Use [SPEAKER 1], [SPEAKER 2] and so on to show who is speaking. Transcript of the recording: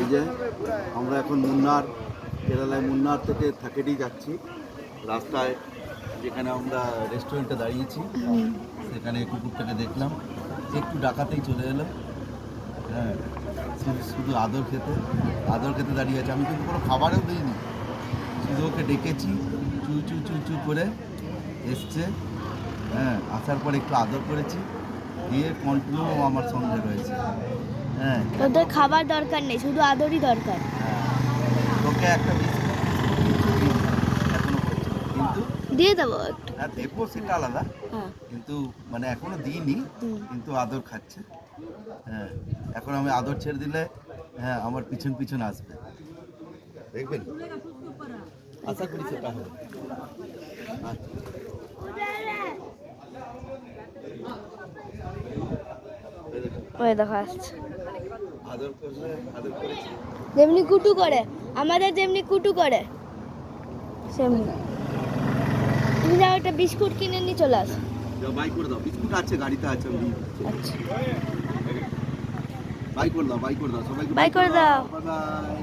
[SPEAKER 1] এই যে আমরা এখন মুন্নার, কেরালায় মুন্নার থেকে থাকেডি যাচ্ছি। রাস্তায় যেখানে আমরা রেস্টুরেন্টে দাঁড়িয়েছি সেখানে কুকুরটাকে দেখলাম, একটু ডাকাতেই চলে এলো। হ্যাঁ, শুধু আদর খেতে দাঁড়িয়ে আছে। আমি কিন্তু কোনো খাবারও দিইনি, শুধু ওকে ডেকেছি, চু চু চু চু করে এসছে। হ্যাঁ, আসার পরে একটু আদর করেছি, দিয়ে কন্টিনিউ আমার সঙ্গে রয়েছে। হ্যাঁ,
[SPEAKER 2] ওদের খাবার দরকার নেই, শুধু আদরই দরকার।
[SPEAKER 1] তোকে একটা বিস্কুট এখনো করছি, কিন্তু
[SPEAKER 2] দিয়ে দেবো একটু।
[SPEAKER 1] হ্যাঁ দেবো, সেটা আলাদা,
[SPEAKER 2] হ্যাঁ।
[SPEAKER 1] কিন্তু মানে এখনো দিইনি, কিন্তু আদর খাচ্ছে। হ্যাঁ, এখন আমি আদর ছেড়ে দিলে হ্যাঁ আমার পিছন পিছন আসবে, দেখবেন, আশা করি সেটা হবে।
[SPEAKER 2] ওই দেখো আসছে,
[SPEAKER 1] আদর করলে, আদর করেছি।
[SPEAKER 2] যেমনি কুটু করে, আমাদের যেমনি কুটু করে সেমনি। তুমি যাও একটা বিস্কুট কিনে নিয়ে চলে আসো।
[SPEAKER 1] যাও বাই করে দাও, বিস্কুট আছে গাড়িতে আছে, আমি দিয়ে দিচ্ছি।
[SPEAKER 2] আচ্ছা,
[SPEAKER 1] বাই করে দাও, বাই করে দাও সবাইকে,
[SPEAKER 2] বাই করে দাও।
[SPEAKER 1] Bye bye.